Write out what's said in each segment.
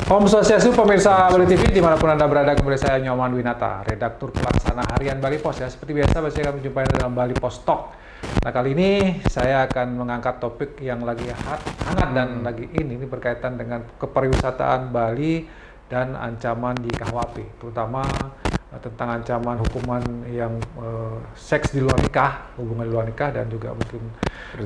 Om Swastiastu pemirsa Bali TV dimanapun Anda berada, kembali saya Nyoman Winata, redaktur pelaksana harian Bali Post ya. Seperti biasa, saya akan menjumpai dalam Bali Post Talk. Nah, kali ini saya akan mengangkat topik yang lagi hangat dan lagi ini berkaitan dengan kepariwisataan Bali dan ancaman di KUHP, terutama tentang ancaman hukuman yang seks di luar nikah, hubungan di luar nikah, dan juga mungkin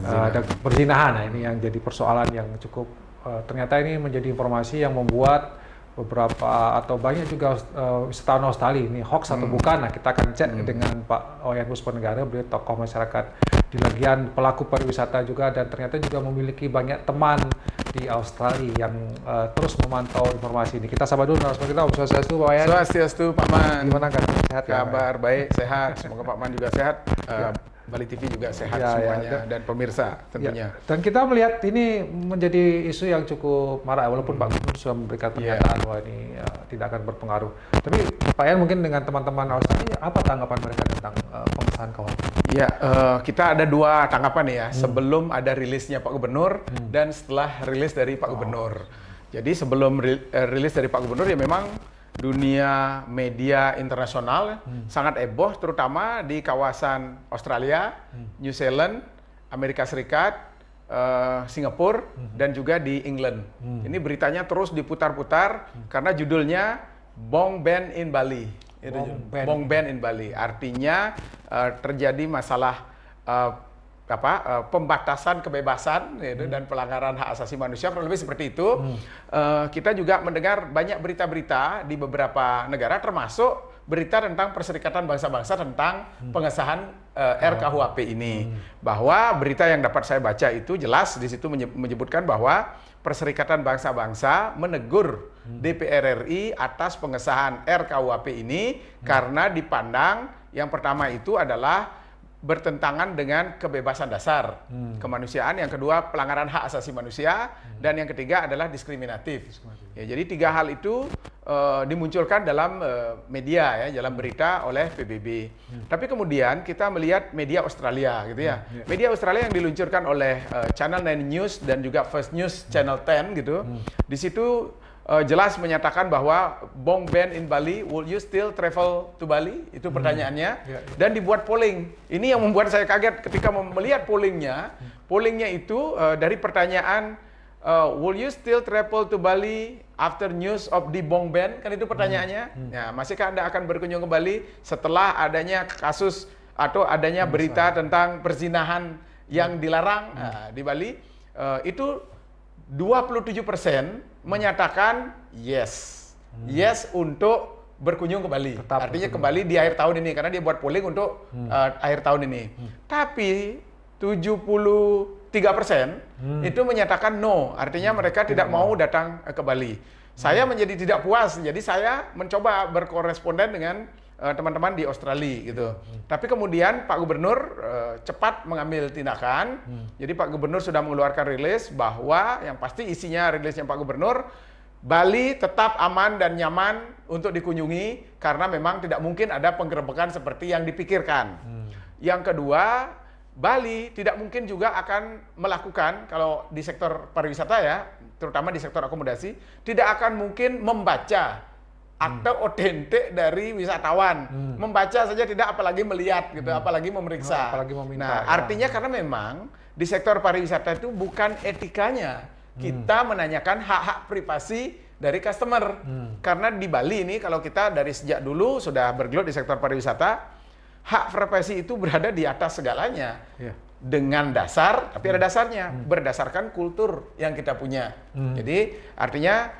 ada perzinahan. Nah, ini yang jadi persoalan yang cukup ternyata ini menjadi informasi yang membuat beberapa atau banyak juga wisatawan Australia ini hoax atau bukan. Nah, kita akan cek dengan Pak Wayan Puspanegara, beliau tokoh masyarakat di bagian pelaku pariwisata juga, dan ternyata juga memiliki banyak teman di Australia yang terus memantau informasi ini. Kita sapa dulu narasumber kita, Om Swastiastu Pak Wayan. Swastiastu Pak Man. Gimana kan? Sehat ya? Kabar baik, sehat. Semoga Pak Man juga sehat. Bali TV juga sehat semuanya, dan pemirsa tentunya. Dan kita melihat ini menjadi isu yang cukup marak, walaupun Pak Gubernur sudah memberikan pernyataan bahwa ini tidak akan berpengaruh. Tapi Pak Yan mungkin dengan teman-teman Australia, apa tanggapan mereka tentang pengesahan KUHP? Ya, kita ada dua tanggapan ya, sebelum ada rilisnya Pak Gubernur dan setelah rilis dari Pak Gubernur. Jadi sebelum rilis dari Pak Gubernur ya memang dunia media internasional sangat heboh, terutama di kawasan Australia, New Zealand, Amerika Serikat, Singapura, dan juga di England. Ini beritanya terus diputar-putar karena judulnya Bong Ban in Bali. Bong Ban in Bali, artinya terjadi masalah pembatasan kebebasan dan pelanggaran hak asasi manusia, kurang lebih seperti itu. Kita juga mendengar banyak berita-berita di beberapa negara, termasuk berita tentang Perserikatan Bangsa-Bangsa tentang pengesahan RKUHP ini. Bahwa berita yang dapat saya baca itu jelas di situ menyebutkan bahwa Perserikatan Bangsa-Bangsa menegur DPR RI atas pengesahan RKUHP ini karena dipandang yang pertama itu adalah bertentangan dengan kebebasan dasar kemanusiaan, yang kedua pelanggaran hak asasi manusia, dan yang ketiga adalah diskriminatif. Ya, jadi tiga hal itu dimunculkan dalam media ya, dalam berita oleh PBB. Tapi kemudian kita melihat media Australia gitu ya. Media Australia yang diluncurkan oleh Channel 9 News dan juga First News Channel 10 gitu. Di situ jelas menyatakan bahwa Bong Ban in Bali, will you still travel to Bali? Itu pertanyaannya. Dan dibuat polling. Ini yang membuat saya kaget ketika melihat pollingnya. Pollingnya itu dari pertanyaan, will you still travel to Bali after news of the Bong Ban? Kan itu pertanyaannya. Nah, masihkah Anda akan berkunjung ke Bali setelah adanya kasus atau adanya berita tentang perzinahan yang dilarang di Bali? Itu 27% menyatakan yes. Yes untuk berkunjung ke Bali. Artinya ke Bali di akhir tahun ini, karena dia buat polling untuk akhir tahun ini. Tapi 73% itu menyatakan no. Artinya mereka tidak mau datang ke Bali. Saya menjadi tidak puas. Jadi saya mencoba berkoresponden dengan teman-teman di Australia gitu. Tapi kemudian Pak Gubernur cepat mengambil tindakan. Jadi Pak Gubernur sudah mengeluarkan rilis bahwa yang pasti isinya rilisnya Pak Gubernur, Bali tetap aman dan nyaman untuk dikunjungi karena memang tidak mungkin ada penggerebekan seperti yang dipikirkan. Yang kedua, Bali tidak mungkin juga akan melakukan, kalau di sektor pariwisata ya, terutama di sektor akomodasi, tidak akan mungkin membaca akte otentik dari wisatawan. Membaca saja tidak, apalagi melihat gitu, apalagi memeriksa. Apalagi meminta. Nah, artinya karena memang di sektor pariwisata itu bukan etikanya kita menanyakan hak-hak privasi dari customer. Karena di Bali ini kalau kita dari sejak dulu sudah bergelut di sektor pariwisata, hak privasi itu berada di atas segalanya. Dengan dasar, tapi ada dasarnya, berdasarkan kultur yang kita punya. Jadi artinya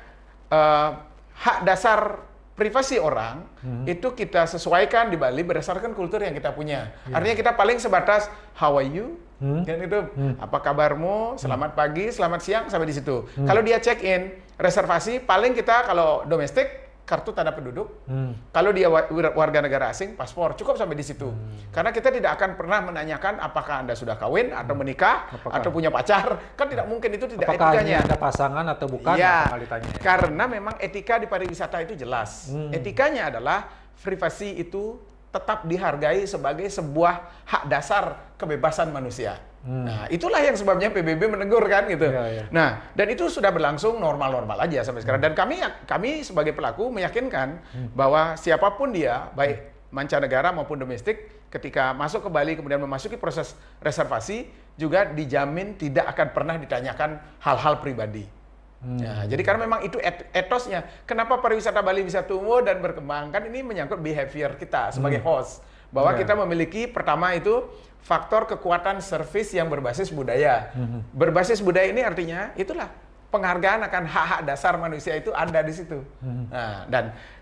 hak dasar privasi orang itu kita sesuaikan di Bali berdasarkan kultur yang kita punya. Artinya kita paling sebatas how are you? Dan itu apa kabarmu? Selamat pagi, selamat siang, sampai di situ. Kalau dia check in, reservasi paling kita kalau domestik kartu tanda penduduk. Kalau dia warga negara asing, paspor, cukup sampai di situ. Karena kita tidak akan pernah menanyakan apakah Anda sudah kawin atau menikah atau punya pacar. Kan tidak mungkin, itu tidak apakah etikanya. Ada pasangan atau bukan? Ya, Ditanya. karena memang etika di pariwisata itu jelas. Etikanya adalah privasi itu tetap dihargai sebagai sebuah hak dasar kebebasan manusia. Nah, itulah yang sebabnya PBB menegur kan gitu. Nah, dan itu sudah berlangsung normal-normal aja sampai sekarang. Dan kami sebagai pelaku meyakinkan bahwa siapapun dia, baik mancanegara maupun domestik, ketika masuk ke Bali kemudian memasuki proses reservasi juga dijamin tidak akan pernah ditanyakan hal-hal pribadi. Ya, jadi karena memang itu etosnya. Kenapa pariwisata Bali bisa tumbuh dan berkembang? Kan ini menyangkut behavior kita sebagai host. Bahwa kita memiliki pertama itu faktor kekuatan servis yang berbasis budaya. Berbasis budaya ini artinya itulah penghargaan akan hak-hak dasar manusia itu ada di situ. Nah,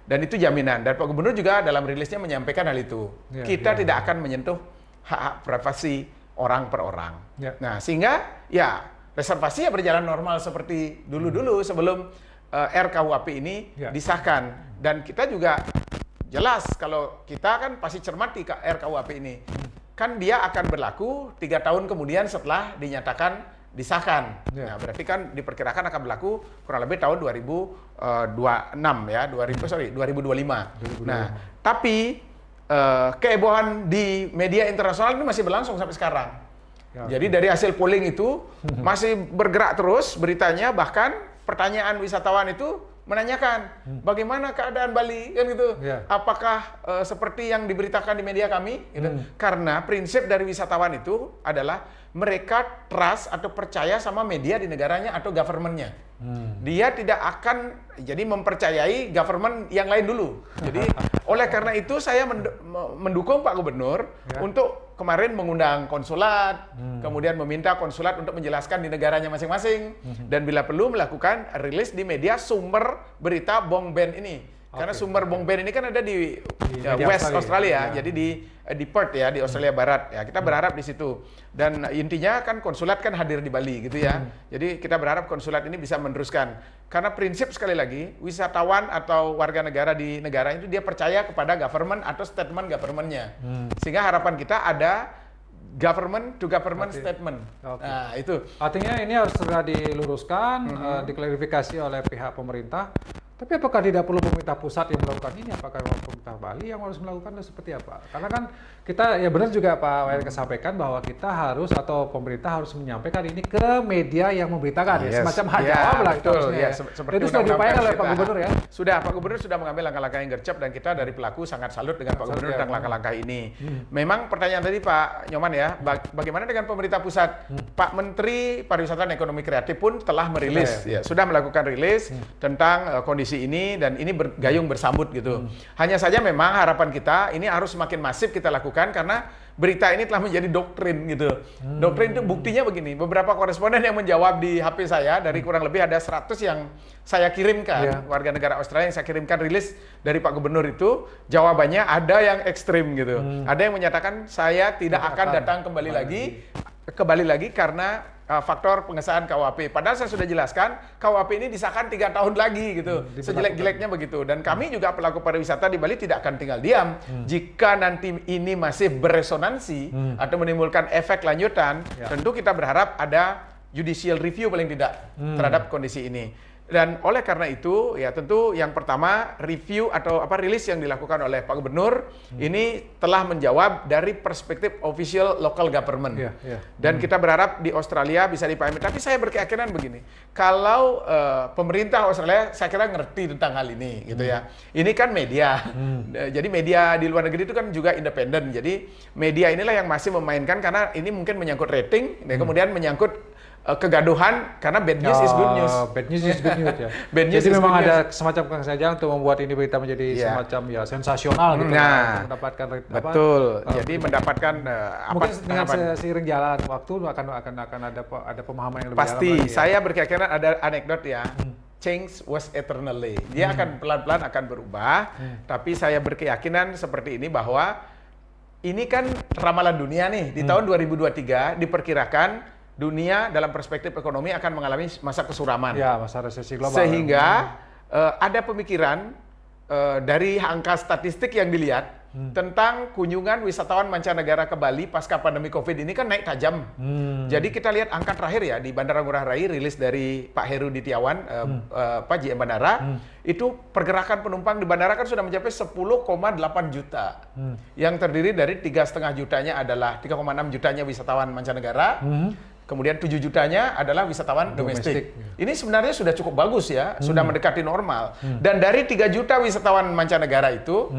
dan itu jaminan. Dan Pak Gubernur juga dalam rilisnya menyampaikan hal itu. Kita tidak akan menyentuh hak-hak privasi orang per orang. Nah, sehingga ya reservasi ya berjalan normal seperti dulu-dulu sebelum RKUHP ini disahkan. Dan kita juga jelas kalau kita kan pasti cermati ke RKUHP ini. Kan dia akan berlaku 3 tahun kemudian setelah dinyatakan disahkan. Nah, berarti kan diperkirakan akan berlaku kurang lebih tahun 2026 ya, 2025. Nah, tapi kehebohan di media internasional ini masih berlangsung sampai sekarang. Jadi dari hasil polling itu masih bergerak terus beritanya, bahkan pertanyaan wisatawan itu menanyakan bagaimana keadaan Bali kan gitu. Apakah seperti yang diberitakan di media kami gitu. Karena prinsip dari wisatawan itu adalah mereka trust atau percaya sama media di negaranya atau government-nya. Dia tidak akan jadi mempercayai government yang lain dulu. Jadi oleh karena itu saya mendukung Pak Gubernur untuk kemarin mengundang konsulat, kemudian meminta konsulat untuk menjelaskan di negaranya masing-masing, dan bila perlu melakukan rilis di media sumber berita Bong Ben ini. Karena sumber Bong Ben ini kan ada di West Australia, jadi di Perth ya, di Australia Barat ya. Kita berharap di situ. Dan intinya kan konsulat kan hadir di Bali gitu ya. Jadi kita berharap konsulat ini bisa meneruskan. Karena prinsip sekali lagi, wisatawan atau warga negara di negara itu dia percaya kepada government atau statement government-nya. Sehingga harapan kita ada government to government statement. Nah, itu. Artinya ini harus segera diluruskan, diklarifikasi oleh pihak pemerintah. Tapi apakah tidak perlu pemerintah pusat yang melakukan ini? Apakah pemerintah Bali yang harus melakukan, seperti apa? Karena kan kita, ya benar juga Pak Wayan sampaikan bahwa kita harus atau pemerintah harus menyampaikan ini ke media yang memberitakan ya, semacam hak jawab lah itu harusnya. Itu sudah diupayakan oleh Pak Gubernur ya? Sudah, Pak Gubernur sudah mengambil langkah-langkah yang gercep dan kita dari pelaku sangat salut dengan Pak Gubernur tentang langkah-langkah ini. Memang pertanyaan tadi Pak Nyoman ya, bagaimana dengan pemerintah pusat? Pak Menteri Pariwisata dan Ekonomi Kreatif pun telah merilis, sudah melakukan rilis tentang kondisi ini, dan ini bergayung bersambut gitu. Hanya saja memang harapan kita ini harus semakin masif kita lakukan karena berita ini telah menjadi doktrin gitu. Doktrin itu buktinya begini, beberapa koresponden yang menjawab di HP saya, dari kurang lebih ada 100 yang saya kirimkan, warga negara Australia yang saya kirimkan rilis dari Pak Gubernur itu, jawabannya ada yang ekstrim gitu. Ada yang menyatakan saya tidak akan datang kembali lagi karena faktor pengesahan KUHP. Padahal saya sudah jelaskan, KUHP ini disahkan 3 tahun lagi gitu. Sejelek-jeleknya begitu. Dan kami juga pelaku pariwisata di Bali tidak akan tinggal diam. Jika nanti ini masih beresonansi atau menimbulkan efek lanjutan, tentu kita berharap ada judicial review paling tidak terhadap kondisi ini. Dan oleh karena itu, ya tentu yang pertama review atau rilis yang dilakukan oleh Pak Gubernur ini telah menjawab dari perspektif official local government. Dan kita berharap di Australia bisa dipahami. Tapi saya berkeyakinan begini, kalau pemerintah Australia saya kira ngerti tentang hal ini, gitu ya. Ini kan media, jadi media di luar negeri itu kan juga independen. Jadi media inilah yang masih memainkan karena ini mungkin menyangkut rating, dan kemudian menyangkut kegaduhan karena bad news is good news. Bad news is good news ya. Jadi memang ada semacam kesengajaan untuk membuat ini berita menjadi semacam ya sensasional gitu. Nah, mendapatkan betul. Jadi mendapatkan mungkin dengan seiring jalan waktu akan ada pemahaman yang lebih pasti. dalam lagi, Saya berkeyakinan ada anekdot ya. Change was eternally. Dia akan pelan-pelan akan berubah. Tapi saya berkeyakinan seperti ini bahwa ini kan ramalan dunia nih. Di tahun 2023 diperkirakan dunia dalam perspektif ekonomi akan mengalami masa kesuraman. Ya, masa resesi global. Sehingga ada pemikiran dari angka statistik yang dilihat, tentang kunjungan wisatawan mancanegara ke Bali pasca pandemi COVID ini kan naik tajam. Jadi kita lihat angka terakhir ya di Bandara Ngurah Rai, rilis dari Pak Heru Dityawan, Pak GM Bandara, itu pergerakan penumpang di bandara kan sudah mencapai 10,8 juta. Yang terdiri dari 3,5 jutanya adalah 3,6 jutanya wisatawan mancanegara. Kemudian 7 jutanya adalah wisatawan domestik. Ini sebenarnya sudah cukup bagus ya, sudah mendekati normal. Dan dari 3 juta wisatawan mancanegara itu,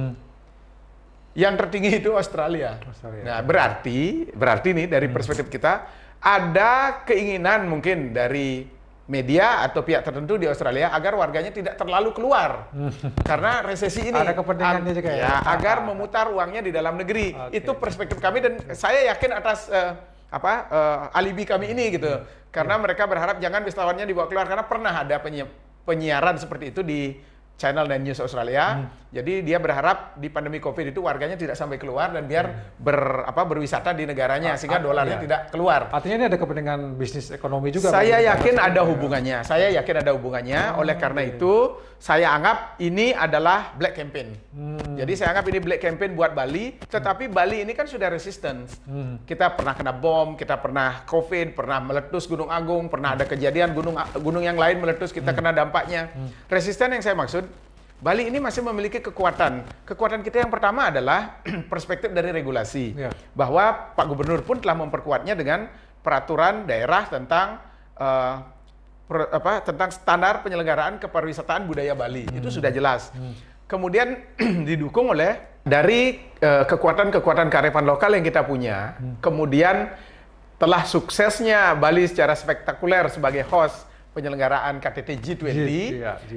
yang tertinggi itu Australia. Nah, berarti nih dari perspektif kita, ada keinginan mungkin dari media atau pihak tertentu di Australia agar warganya tidak terlalu keluar. Karena resesi ini. Ada kepentingannya juga ya? Agar memutar uangnya di dalam negeri. Itu perspektif kami dan saya yakin atas alibi kami ini gitu. Karena mereka berharap jangan wisatawannya dibawa keluar karena pernah ada penyiaran seperti itu di Channel 9 News Australia. Jadi dia berharap di pandemi COVID itu warganya tidak sampai keluar dan biar berwisata di negaranya sehingga dolarnya tidak keluar. Artinya ini ada kepentingan bisnis ekonomi juga. Saya yakin ada hubungannya. Oleh karena itu saya anggap ini adalah black campaign. Jadi saya anggap ini black campaign buat Bali. Tetapi Bali ini kan sudah resistance. Kita pernah kena bom, kita pernah COVID, pernah meletus Gunung Agung, pernah ada kejadian gunung yang lain meletus, kita kena dampaknya. Resisten yang saya maksud, Bali ini masih memiliki kekuatan. Kekuatan kita yang pertama adalah perspektif dari regulasi. Bahwa Pak Gubernur pun telah memperkuatnya dengan peraturan daerah tentang tentang standar penyelenggaraan kepariwisataan budaya Bali. Itu sudah jelas. Kemudian didukung oleh dari kekuatan-kekuatan kearifan lokal yang kita punya. Kemudian telah suksesnya Bali secara spektakuler sebagai host penyelenggaraan KTT G20,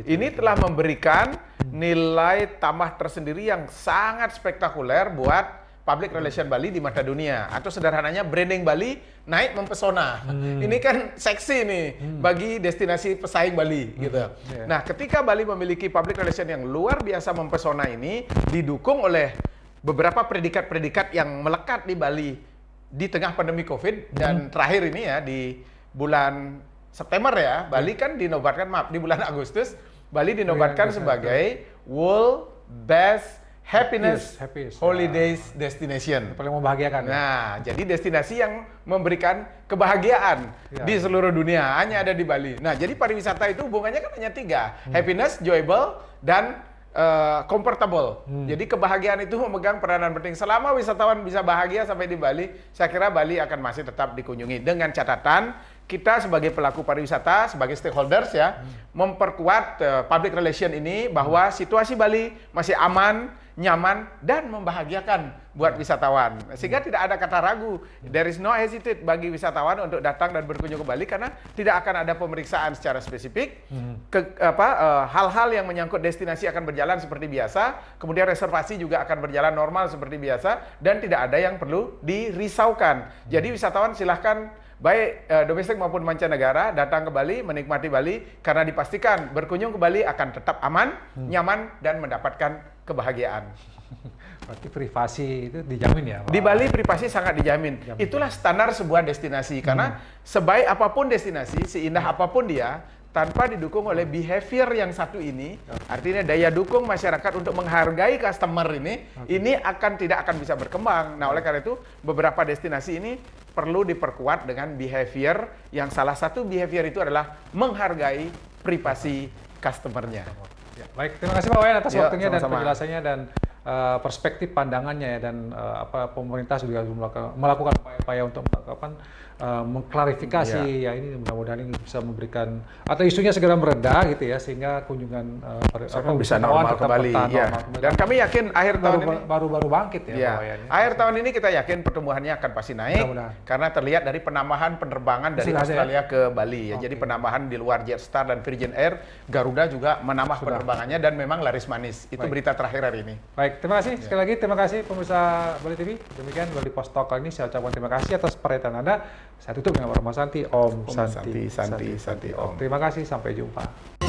ini telah memberikan nilai tambah tersendiri yang sangat spektakuler buat public relation Bali di mata dunia. Atau sederhananya branding Bali naik mempesona. Ini kan seksi nih bagi destinasi pesaing Bali gitu. Nah, ketika Bali memiliki public relation yang luar biasa mempesona ini didukung oleh beberapa predikat-predikat yang melekat di Bali di tengah pandemi COVID dan terakhir ini ya di bulan September ya, Bali kan dinobatkan, di bulan Agustus, Bali dinobatkan sebagai World Best Happiness Holidays Destination. Paling membahagiakan. Nah, jadi destinasi yang memberikan kebahagiaan di seluruh dunia, hanya ada di Bali. Nah, jadi pariwisata itu hubungannya kan hanya 3, happiness, enjoyable, dan comfortable. Jadi kebahagiaan itu memegang peranan penting. Selama wisatawan bisa bahagia sampai di Bali, saya kira Bali akan masih tetap dikunjungi. Dengan catatan, kita sebagai pelaku pariwisata, sebagai stakeholders ya, memperkuat public relation ini bahwa situasi Bali masih aman, nyaman, dan membahagiakan buat wisatawan. Sehingga tidak ada kata ragu. There is no hesitate bagi wisatawan untuk datang dan berkunjung ke Bali karena tidak akan ada pemeriksaan secara spesifik. Hal-hal yang menyangkut destinasi akan berjalan seperti biasa, kemudian reservasi juga akan berjalan normal seperti biasa, dan tidak ada yang perlu dirisaukan. Jadi wisatawan silahkan baik domestik maupun mancanegara datang ke Bali, menikmati Bali karena dipastikan berkunjung ke Bali akan tetap aman, nyaman, dan mendapatkan kebahagiaan. Berarti privasi itu dijamin ya? Di Bali privasi sangat dijamin. Itulah standar sebuah destinasi karena sebaik apapun destinasi, seindah apapun dia, tanpa didukung oleh behavior yang satu ini, artinya daya dukung masyarakat untuk menghargai customer ini tidak akan bisa berkembang. Nah, oleh karena itu beberapa destinasi ini perlu diperkuat dengan behavior yang salah satu behavior itu adalah menghargai privasi customernya. Ya, baik, terima kasih Pak Wayan atas waktunya dan sama-sama. penjelasannya dan perspektif pandangannya ya, dan pemerintah juga melakukan upaya-upaya untuk mengklarifikasi ya ini, mudah-mudahan ini bisa memberikan atau isunya segera mereda gitu ya sehingga kunjungan bisa normal kembali ya. Dan kami yakin akhir tahun ini baru bangkit ya, Pak Wayan. Akhir tahun ini kita yakin pertumbuhannya akan pasti naik karena terlihat dari penambahan penerbangan dari Australia ke Bali ya. Jadi penambahan di luar Jetstar dan Virgin Air, Garuda juga menambah penerbangannya dan memang laris manis. Itu berita terakhir hari ini. Baik, terima kasih sekali lagi, terima kasih pemirsa Bali TV. Demikian Bali Post Talk kali ini, saya ucapkan terima kasih atas perhatian Anda. Saya tutup dengan Om Santi, Om Santi, Om. Terima kasih, sampai jumpa.